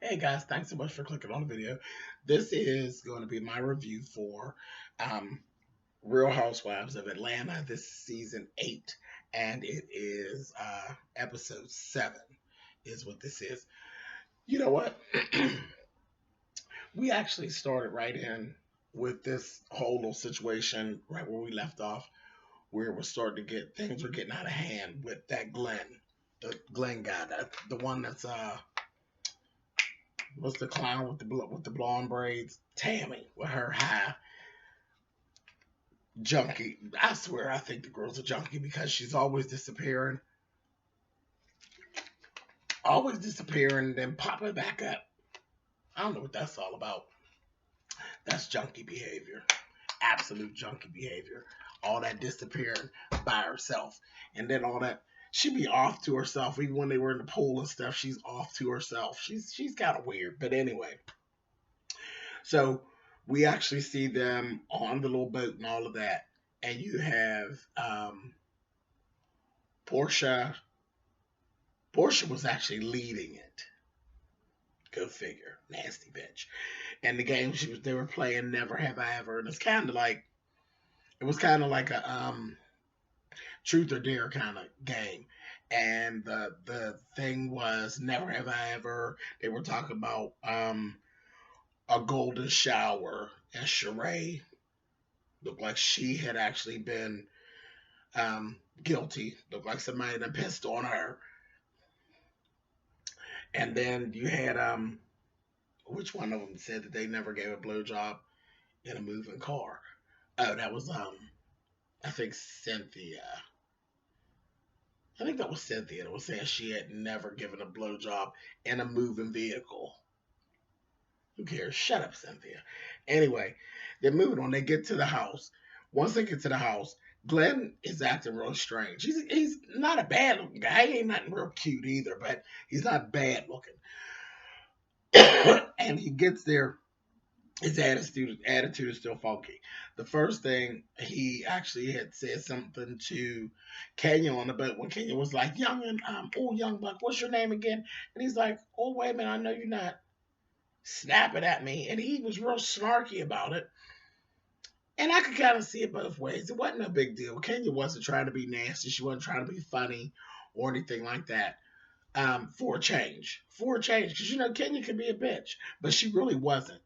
Hey guys, thanks so much for clicking on the video. This is going to be my review for um, Real Housewives of Atlanta. This is season 8, and it is episode 7 is what this is. You know what? We actually started right in with this whole little situation right where we left off, where it was starting to get, things were getting out of hand with that the Glenn guy, the one that's what's the clown with the blonde braids? Tammy with her high junkie. I swear, I think the girl's a junkie because she's always disappearing, then popping back up. I don't know what that's all about. That's junkie behavior, absolute junkie behavior. All that disappearing by herself, and then all that. She'd be off to herself, even when they were in the pool and stuff. She's off to herself. She's kind of weird, but anyway. So we actually see them on the little boat and all of that. And you have Portia. Portia was actually leading it. Go figure. Nasty bitch. And the game they were playing Never Have I Ever. And it was kind of like a truth or dare kind of game. And the thing was Never Have I Ever. They were talking about a golden shower, and Sheree looked like she had actually been guilty. Looked like somebody that pissed on her. And then you had which one of them said that they never gave a blowjob in a moving car? Oh, that was I think Cynthia. I think that was Cynthia that was saying she had never given a blowjob in a moving vehicle. Who cares? Shut up, Cynthia. Anyway, they're moving on. They get to the house. Once they get to the house, Glenn is acting real strange. He's not a bad looking guy. He ain't nothing real cute either, but he's not bad looking. And he gets there, his attitude is still funky. The first thing, he actually had said something to Kenya on the boat when Kenya was like, young buck, what's your name again? And he's like, oh, wait a minute, I know you're not snapping at me. And he was real snarky about it. And I could kind of see it both ways. It wasn't a big deal. Kenya wasn't trying to be nasty. She wasn't trying to be funny or anything like that. For a change. Because, Kenya could be a bitch. But she really wasn't.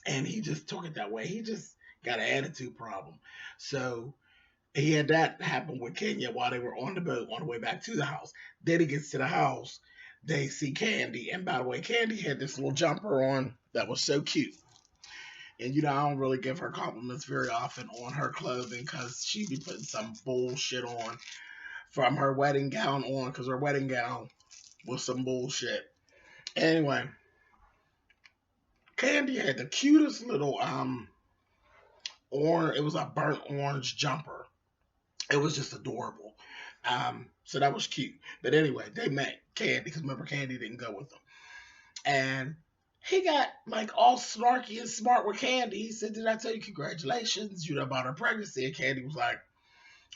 And he just took it that way. He just got an attitude problem. So he had that happen with Kenya while they were on the boat on the way back to the house. Then he gets to the house. They see Candy. And by the way, Candy had this little jumper on that was so cute. And I don't really give her compliments very often on her clothing because she be putting some bullshit on from her wedding gown on, because her wedding gown was some bullshit. Anyway, Candy had the cutest little orange. It was a burnt orange jumper. It was just adorable. So that was cute. But anyway, they met Candy because remember Candy didn't go with them, and he got like all snarky and smart with Candy. He said, "Did I tell you congratulations? About her pregnancy?" And Candy was like,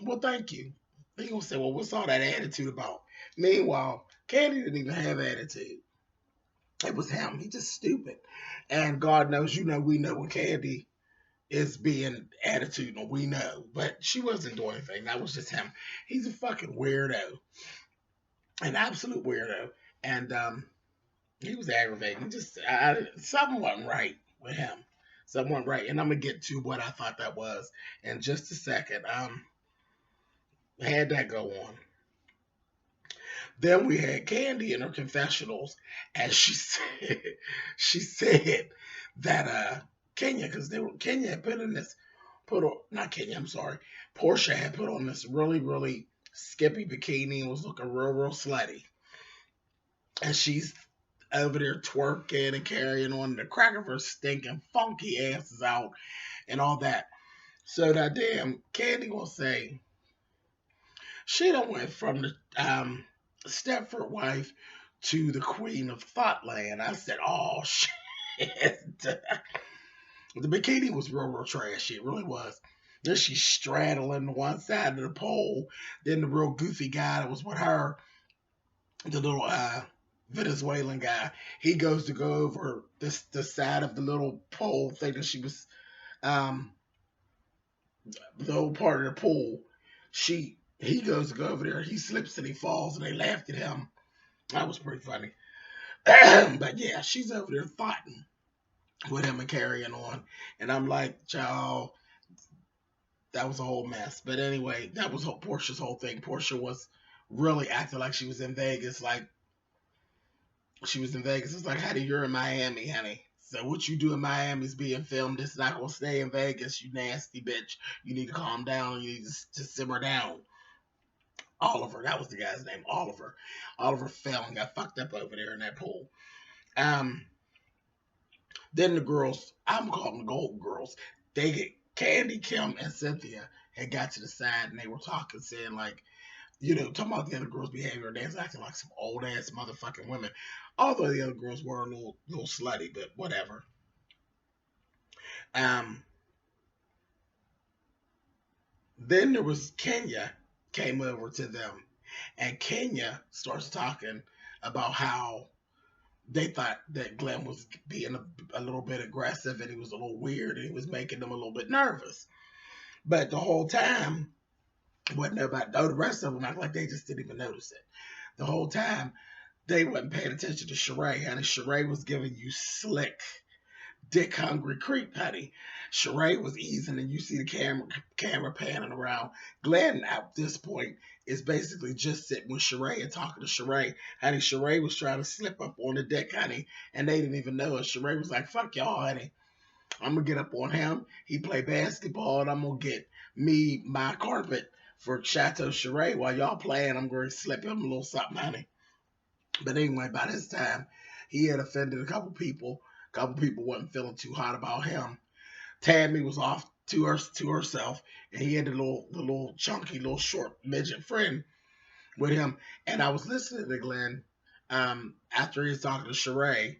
"Well, thank you." He gonna say, "Well, what's all that attitude about?" Meanwhile, Candy didn't even have attitude. It was him. He just stupid. And God knows, we know when Candy is being attitudinal. We know. But she wasn't doing anything. That was just him. He's a fucking weirdo. An absolute weirdo. And he was aggravating. Something wasn't right with him. Something wasn't right. And I'm going to get to what I thought that was in just a second. Had that go on. Then we had Candy in her confessionals, and she said that Kenya, because Kenya had Portia had put on this really, really skimpy bikini and was looking real, real slutty. And she's over there twerking and carrying on, the crack of her stinking funky asses out and all that. So that damn Candy will say she done went from the Stepford wife to the queen of Thoughtland. I said, oh shit. The bikini was real, real trashy. It really was. Then she's straddling one side of the pole. Then the real goofy guy that was with her, the little Venezuelan guy. He goes to go over the side of the little pole thing that she was um the whole part of the pool. He goes to go over there. He slips and he falls, and they laughed at him. That was pretty funny. But yeah, she's over there fighting with him and carrying on, and I'm like, child, that was a whole mess. But anyway, that was Portia's whole thing. Portia was really acting like she was in Vegas, like she was in Vegas. It's like, honey, you're in Miami, honey. So what you do in Miami is being filmed. It's not gonna stay in Vegas, you nasty bitch. You need to calm down. You need to simmer down. Oliver, that was the guy's name, Oliver. Oliver fell and got fucked up over there in that pool. Um, then the girls, I'm calling them the Golden Girls. They get Candy, Kim, and Cynthia had got to the side and they were talking, saying like, talking about the other girls' behavior. They was acting like some old ass motherfucking women. Although the other girls were a little slutty, but whatever. Um, then there was Kenya came over to them, and Kenya starts talking about how they thought that Glenn was being a little bit aggressive and he was a little weird and he was making them a little bit nervous. But the whole time, wasn't nobody, the rest of them act like they just didn't even notice it. The whole time, they wasn't paying attention to Sheree, honey. Sheree was giving you slick, dick hungry creep, honey. Sheree was easing, and you see the camera panning around. Glenn at this point is basically just sitting with Sheree and talking to Sheree. Honey, Sheree was trying to slip up on the deck, honey, and they didn't even know it. Sheree was like, fuck y'all, honey. I'm gonna get up on him. He play basketball, and I'm gonna get me my carpet for Chateau Sheree while y'all playing. I'm going to slip him a little something, honey. But anyway, by this time, he had offended a couple people. A couple people wasn't feeling too hot about him. Tammy was off to herself, and he had the little chunky, little short midget friend with him. And I was listening to Glenn after he was talking to Sheree.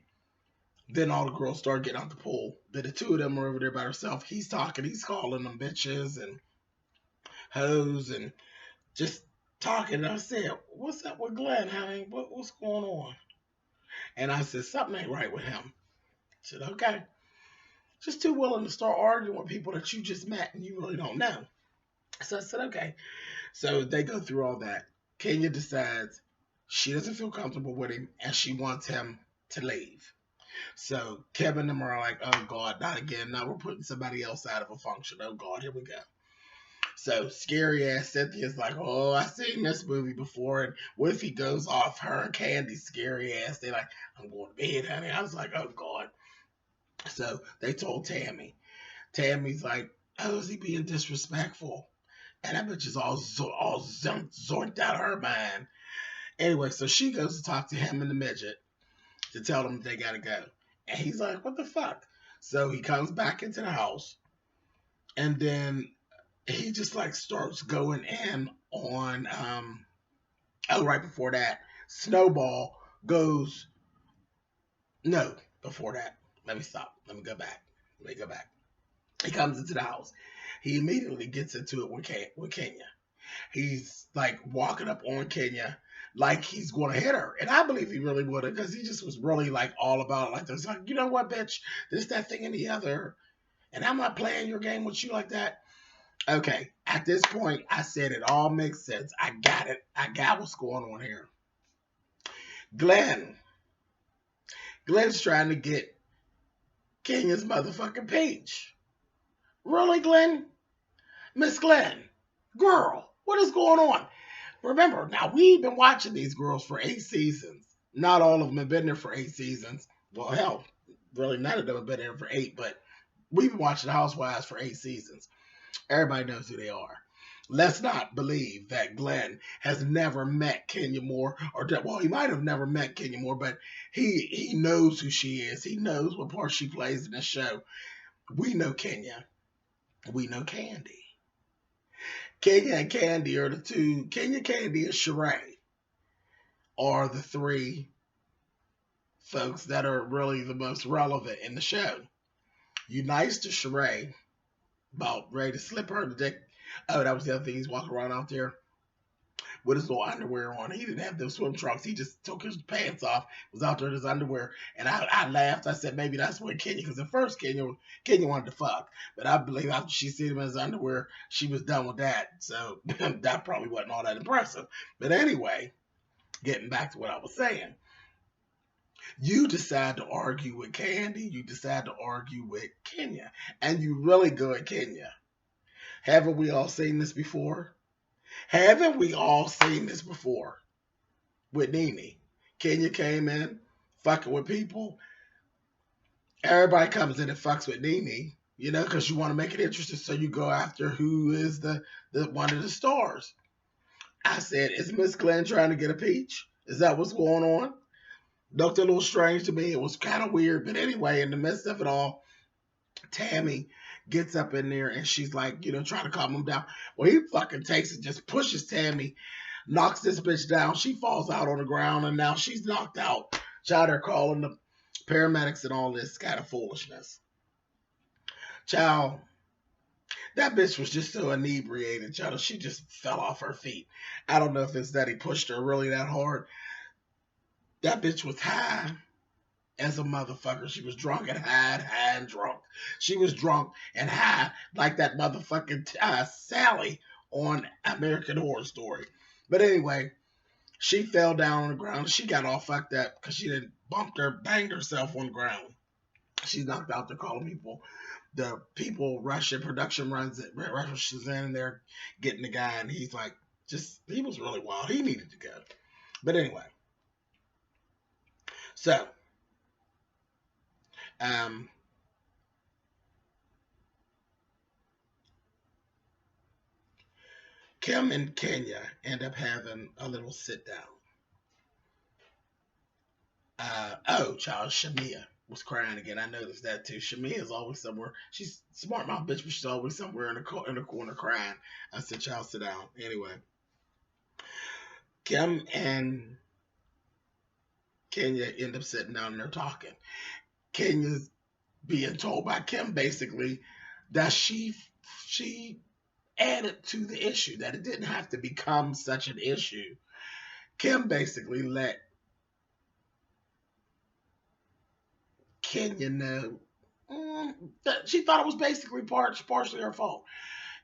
Then all the girls started getting out the pool. Then the two of them were over there by themselves. He's talking, he's calling them bitches and hoes and just talking. And I said, "What's up with Glenn, honey? What's going on?" And I said, "Something ain't right with him." I said, "Okay." Just too willing to start arguing with people that you just met and you really don't know. So I said, "Okay." So they go through all that. Kenya decides she doesn't feel comfortable with him and she wants him to leave. So Kevin and them are like, "Oh God, not again. Now we're putting somebody else out of a function. Oh God, here we go." So scary ass Cynthia's like, "Oh, I've seen this movie before." And what if he goes off her and Candy scary ass? They like, "I'm going to bed, honey." I was like, "Oh God." So they told Tammy. Tammy's like, "Oh, is he being disrespectful?" And that bitch is all zonked out of her mind. Anyway, so she goes to talk to him and the midget to tell them they gotta go. And he's like, "What the fuck?" So he comes back into the house, and then he just like starts going in on right before that, Snowball goes no, before that. Let me stop. Let me go back. He comes into the house. He immediately gets into it with Kenya. He's like walking up on Kenya like he's going to hit her. And I believe he really would have, because he just was really like all about it. Like, there's like, "You know what, bitch? This, that thing, and the other. And I'm not playing your game with you like that." Okay, at this point, I said it all makes sense. I got it. I got what's going on here. Glenn. Glenn's trying to get Kenya's motherfucking page. Really, Glenn? Miss Glenn? Girl, what is going on? Remember, now we've been watching these girls for 8 seasons. Not all of them have been there for 8 seasons. Well, hell, really none of them have been there for 8, but we've been watching the Housewives for 8 seasons. Everybody knows who they are. Let's not believe that Glenn has never met Kenya Moore, or well, he might have never met Kenya Moore, but he knows who she is. He knows what part she plays in the show. We know Kenya. We know Candy. Kenya and Candy are the two. Kenya, Candy, and Sheree are the 3 folks that are really the most relevant in the show. You nice to Sheree, about ready to slip her the dick. Oh, that was the other thing. He's walking around out there. with his little underwear on. He didn't have those swim trunks. He just took his pants off, was out there in his underwear. And I laughed. I said, maybe that's what Kenya, because at first Kenya wanted to fuck. But I believe after she seen him in his underwear, she was done with that. So that probably wasn't all that impressive. But anyway, getting back to what I was saying. You decide to argue with Candy, you decide to argue with Kenya, and you really go at Kenya. Haven't we all seen this before? Haven't we all seen this before with Nene? Kenya came in, fucking with people. Everybody comes in and fucks with Nene, because you want to make it interesting, so you go after who is the one of the stars. I said, is Miss Glenn trying to get a peach? Is that what's going on? Looked a little strange to me. It was kind of weird. But anyway, in the midst of it all, Tammy gets up in there and she's like, trying to calm him down. Well, he fucking takes it, just pushes Tammy, knocks this bitch down. She falls out on the ground and now she's knocked out. Child, they're calling the paramedics and all this kind of foolishness. Child, that bitch was just so inebriated, child. She just fell off her feet. I don't know if it's that he pushed her really that hard. That bitch was high as a motherfucker. She was drunk and high and drunk. She was drunk and high like that motherfucking Sally on American Horror Story. But anyway, she fell down on the ground. She got all fucked up because she didn't banged herself on the ground. She's knocked out. They're calling people. The people rushing, production rushes in and they're getting the guy. And he's like, he was really wild. He needed to go. But anyway. So, Kim and Kenya end up having a little sit down. Child, Shamia was crying again. I noticed that too. Shamia is always somewhere. She's smart mouth bitch, but she's always somewhere in the corner crying. I said, child, sit down. Anyway, Kim and Kenya end up sitting down and they're talking. Kenya's being told by Kim basically that she added to the issue, that it didn't have to become such an issue. Kim basically let Kenya know that she thought it was basically partially her fault.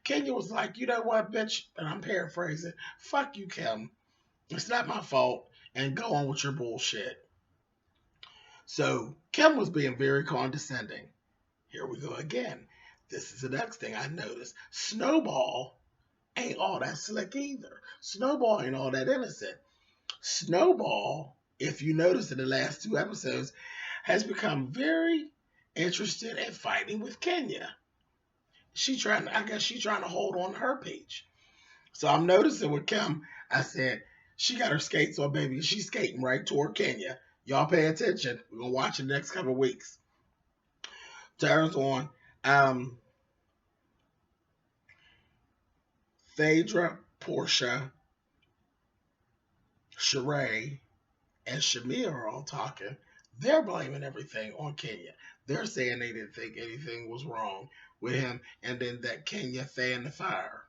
Kenya was like, you know what, bitch, and I'm paraphrasing, fuck you, Kim. It's not my fault, and go on with your bullshit. So Kim was being very condescending. Here we go again. This is the next thing I noticed. Snowball ain't all that slick either. Snowball ain't all that innocent. Snowball, if you notice in the last 2 episodes, has become very interested in fighting with Kenya. I guess she's trying to hold on to her peach. So I'm noticing with Kim, I said, she got her skates on, baby. She's skating right toward Kenya. Y'all pay attention. We're going to watch it the next couple of weeks. Turns on. Phaedra, Portia, Sheree, and Shamia are all talking. They're blaming everything on Kenya. They're saying they didn't think anything was wrong with him, and then that Kenya fanned the fire.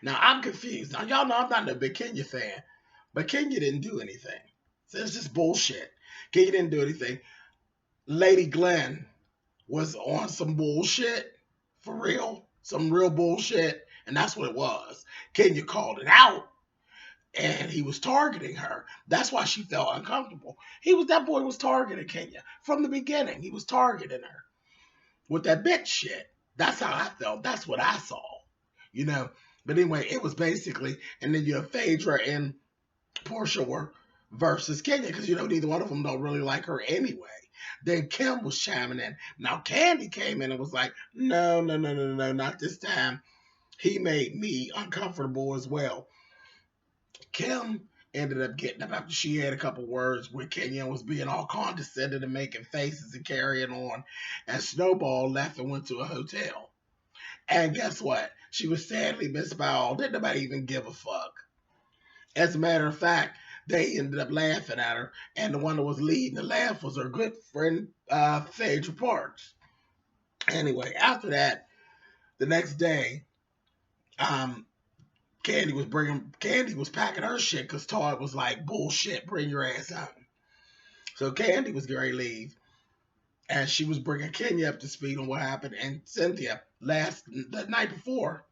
Now, I'm confused. Now, y'all know I'm not a big Kenya fan, but Kenya didn't do anything. So it's just bullshit. Kenya didn't do anything. Lady Glenn was on some bullshit, for real, some real bullshit, and that's what it was. Kenya called it out, and he was targeting her. That's why she felt uncomfortable. That boy was targeting Kenya from the beginning. He was targeting her with that bitch shit. That's how I felt. That's what I saw, But anyway, it was basically, and then you have Phaedra and Portia were versus Kenya, because neither one of them don't really like her anyway. Then Kim was chiming in. Now Candy came in and was like, no, not this time. He made me uncomfortable as well. Kim ended up getting up after she had a couple words with Kenya and was being all condescending and making faces and carrying on. And Snowball left and went to a hotel. And guess what? She was sadly missed by all. Didn't nobody even give a fuck. As a matter of fact, they ended up laughing at her, and the one that was leading the laugh was her good friend, Phaedra Parks. Anyway, after that, the next day, Candy was packing her shit because Todd was like, bullshit, bring your ass home. So Candy was going to leave, and she was bringing Kenya up to speed on what happened. And Cynthia, the night before,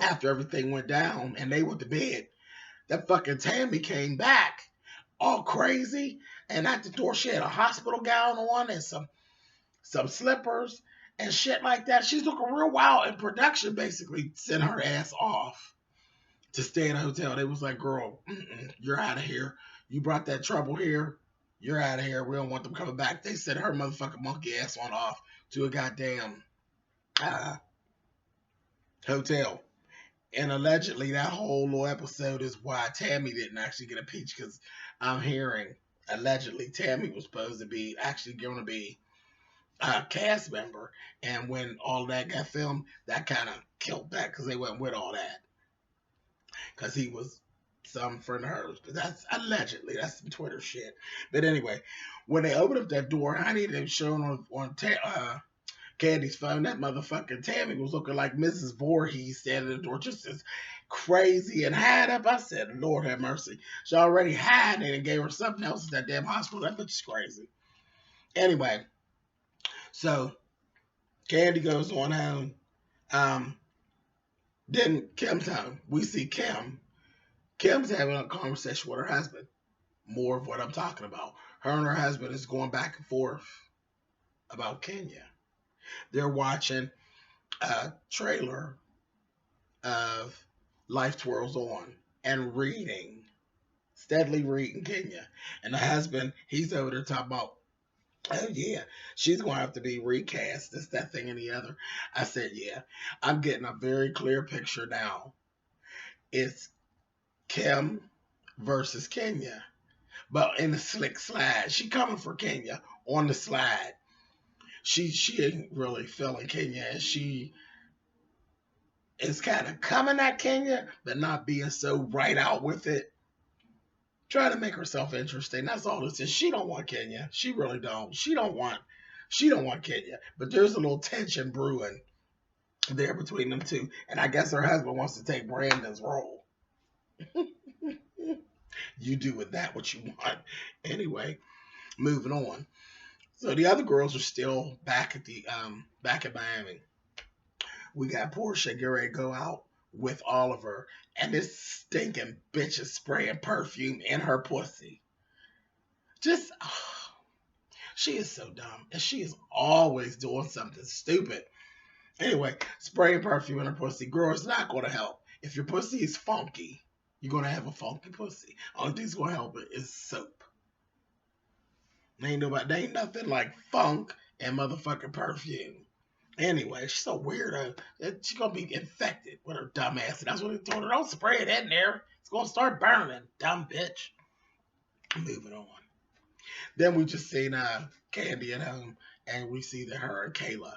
after everything went down and they went to bed, that fucking Tammy came back all crazy, and at the door she had a hospital gown on and some slippers and shit like that. She's looking real wild, and production basically sent her ass off to stay in a hotel. They was like, girl, you're out of here. You brought that trouble here. You're out of here. We don't want them coming back. They sent her motherfucking monkey ass on off to a goddamn hotel. And allegedly, that whole little episode is why Tammy didn't actually get a peach, because I'm hearing allegedly Tammy was supposed to be actually going to be a cast member. And when all that got filmed, that kind of killed that because they went with all that. Because he was some friend of hers. But that's allegedly. That's some Twitter shit. But anyway, when they opened up that door, honey, they were showing on Candy's phone, that motherfucking Tammy was looking like Mrs. Voorhees standing at the door, just as crazy and had up. I said, Lord have mercy. She already had it and gave her something else at that damn hospital. That bitch is crazy. Anyway, so Candy goes on home. Then Kim's home. We see Kim. Kim's having a conversation with her husband. More of what I'm talking about. Her and her husband is going back and forth about Kenya. They're watching a trailer of Life Twirls On and steadily reading Kenya. And the husband, he's over there talking about, oh yeah, she's going to have to be recast, this, that, thing, and the other. I said, yeah, I'm getting a very clear picture now. It's Kim versus Kenya, but in the slick slide. She coming for Kenya on the slide. She ain't really feeling Kenya, and she is kind of coming at Kenya, but not being so right out with it. Trying to make herself interesting. That's all this is. She don't want Kenya. She really don't. She don't want Kenya. But there's a little tension brewing there between them two. And I guess her husband wants to take Brandon's role. You do with that what you want. Anyway, moving on. So the other girls are still back at Miami. We got Portia get ready to go out with Oliver, and this stinking bitch is spraying perfume in her pussy. Just, she is so dumb, and she is always doing something stupid. Anyway, spraying perfume in her pussy. Girl, it's not going to help. If your pussy is funky, you're going to have a funky pussy. Only thing's going to help it is soap. Ain't nothing like funk and motherfucking perfume. Anyway, she's so weirdo. She's going to be infected with her dumb ass. And that's what they told her. Don't spray it in there. It's going to start burning. Dumb bitch. Moving on. Then we just seen Candy at home. And we see that her and Kayla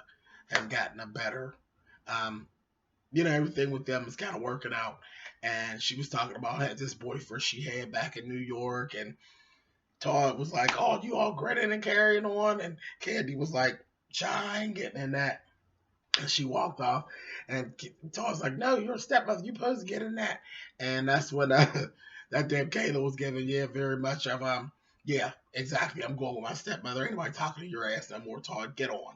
have gotten a better. Everything with them is kind of working out. And she was talking about this boyfriend she had back in New York. And Todd was like, oh, you all grinning and carrying on. And Candy was like, I ain't getting in that. And she walked off. And Todd's like, no, you're a stepmother. You're supposed to get in that. And that's when that damn Kayla was giving, very much of, yeah, exactly. I'm going with my stepmother. Ain't nobody talking to your ass no more, Todd. Get on.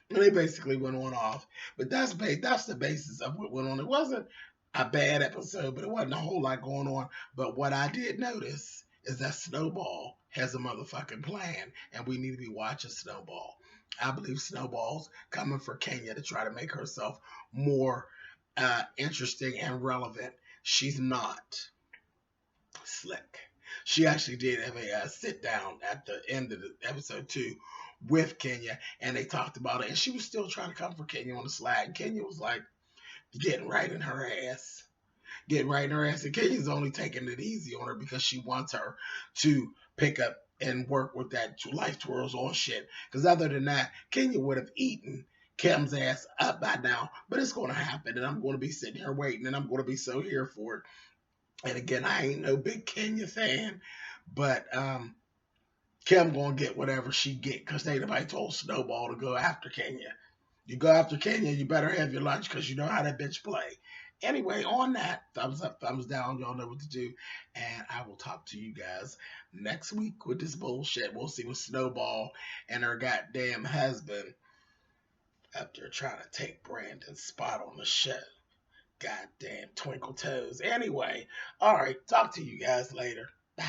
And they basically went on off. But that's the basis of what went on. It wasn't a bad episode, but it wasn't a whole lot going on. But what I did notice is that Snowball has a motherfucking plan, and we need to be watching Snowball. I believe Snowball's coming for Kenya to try to make herself more interesting and relevant. She's not slick. She actually did have a sit down at the end of the episode 2 with Kenya, and they talked about it, and she was still trying to come for Kenya on the slide. And Kenya was like, getting right in her ass. And Kenya's only taking it easy on her because she wants her to pick up and work with that Life Twirls On shit. Because other than that, Kenya would have eaten Kim's ass up by now. But it's going to happen, and I'm going to be sitting here waiting, and I'm going to be so here for it. And again, I ain't no big Kenya fan, but Kim going to get whatever she get because ain't nobody told Snowball to go after Kenya. You go after Kenya, you better have your lunch because you know how that bitch play. Anyway, on that, thumbs up, thumbs down. Y'all know what to do. And I will talk to you guys next week with this bullshit. We'll see with Snowball and her goddamn husband up there trying to take Brandon's spot on the show. Goddamn twinkle toes. Anyway, all right, talk to you guys later. Bye.